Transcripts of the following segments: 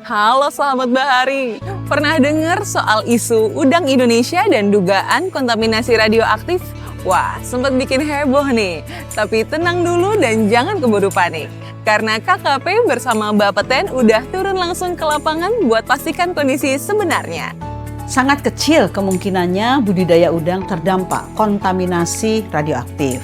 Halo sahabat Bahari, pernah dengar soal isu udang Indonesia dan dugaan kontaminasi radioaktif? Wah, sempat bikin heboh nih. Tapi tenang dulu dan jangan keburu panik. Karena KKP bersama Bapeten udah turun langsung ke lapangan buat pastikan kondisi sebenarnya. Sangat kecil kemungkinannya budidaya udang terdampak kontaminasi radioaktif.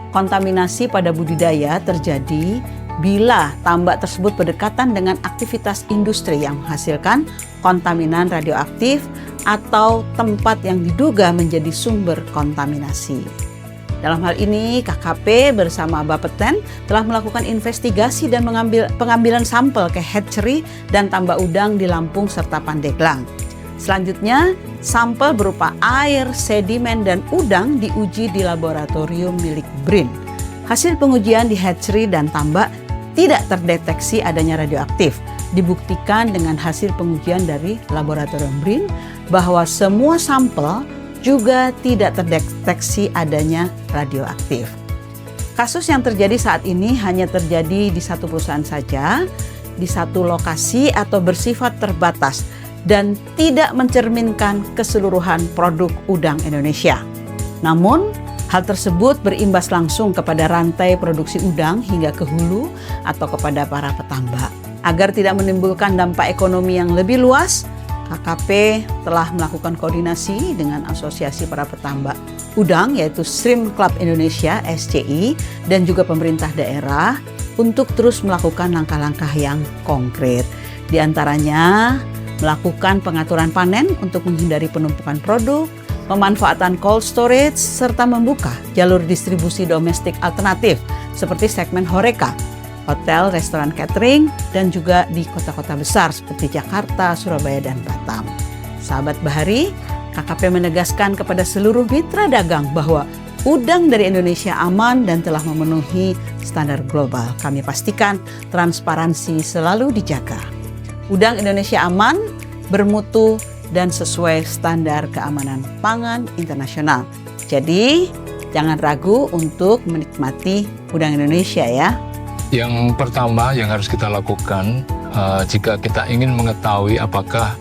Kontaminasi pada budidaya terjadi bila tambak tersebut berdekatan dengan aktivitas industri yang menghasilkan kontaminan radioaktif atau tempat yang diduga menjadi sumber kontaminasi. Dalam hal ini, KKP bersama Bapeten telah melakukan investigasi dan pengambilan sampel ke hatchery dan tambak udang di Lampung serta Pandeglang. Selanjutnya, sampel berupa air, sedimen, dan udang diuji di laboratorium milik BRIN. Hasil pengujian di hatchery dan tambak tidak terdeteksi adanya radioaktif. Dibuktikan dengan hasil pengujian dari laboratorium BRIN bahwa semua sampel juga tidak terdeteksi adanya radioaktif. Kasus yang terjadi saat ini hanya terjadi di satu perusahaan saja, di satu lokasi atau bersifat terbatas dan tidak mencerminkan keseluruhan produk udang Indonesia. Namun, hal tersebut berimbas langsung kepada rantai produksi udang hingga ke hulu atau kepada para petambak. Agar tidak menimbulkan dampak ekonomi yang lebih luas, KKP telah melakukan koordinasi dengan Asosiasi Para Petambak Udang yaitu Shrimp Club Indonesia (SCI) dan juga pemerintah daerah untuk terus melakukan langkah-langkah yang konkret. Di antaranya melakukan pengaturan panen untuk menghindari penumpukan produk, pemanfaatan cold storage, serta membuka jalur distribusi domestik alternatif seperti segmen HoReCa, hotel, restoran catering, dan juga di kota-kota besar seperti Jakarta, Surabaya, dan Batam. Sahabat Bahari, KKP menegaskan kepada seluruh mitra dagang bahwa udang dari Indonesia aman dan telah memenuhi standar global. Kami pastikan transparansi selalu dijaga. Udang Indonesia aman, bermutu, dan sesuai standar keamanan pangan internasional. Jadi, jangan ragu untuk menikmati udang Indonesia ya. Yang pertama yang harus kita lakukan jika kita ingin mengetahui apakah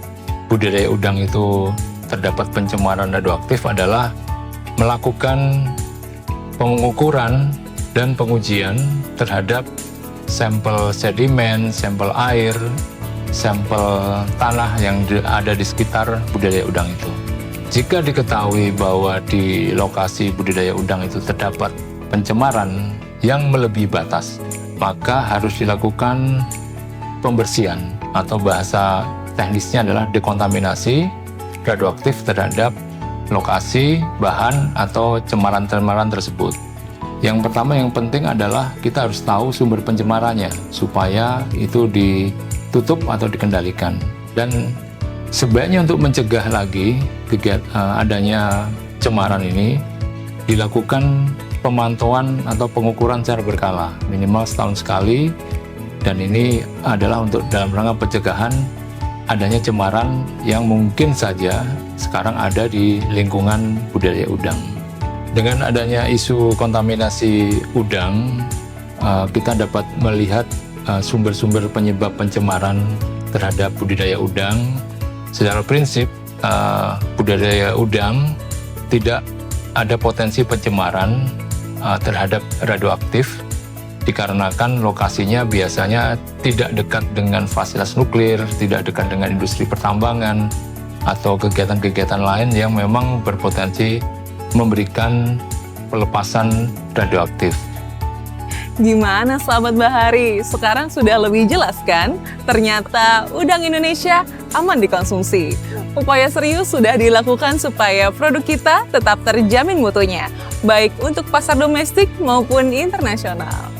budidaya udang itu terdapat pencemaran radioaktif adalah melakukan pengukuran dan pengujian terhadap sampel sedimen, sampel air, sampel tanah yang ada di sekitar budidaya udang itu. Jika diketahui bahwa di lokasi budidaya udang itu terdapat pencemaran yang melebihi batas, maka harus dilakukan pembersihan atau bahasa teknisnya adalah dekontaminasi radioaktif terhadap lokasi, bahan, atau cemaran-cemaran tersebut. Yang pertama yang penting adalah kita harus tahu sumber pencemarannya supaya itu ditutup atau dikendalikan. Dan sebaiknya untuk mencegah lagi adanya cemaran ini dilakukan pemantauan atau pengukuran secara berkala, minimal setahun sekali, dan ini adalah untuk dalam rangka pencegahan adanya cemaran yang mungkin saja sekarang ada di lingkungan budidaya udang. Dengan adanya isu kontaminasi udang, kita dapat melihat sumber-sumber penyebab pencemaran terhadap budidaya udang. Secara prinsip, budidaya udang tidak ada potensi pencemaran terhadap radioaktif dikarenakan lokasinya biasanya tidak dekat dengan fasilitas nuklir, tidak dekat dengan industri pertambangan atau kegiatan-kegiatan lain yang memang berpotensi memberikan pelepasan radioaktif. Gimana sahabat Bahari? Sekarang sudah lebih jelas kan? Ternyata udang Indonesia aman dikonsumsi. Upaya serius sudah dilakukan supaya produk kita tetap terjamin mutunya, baik untuk pasar domestik maupun internasional.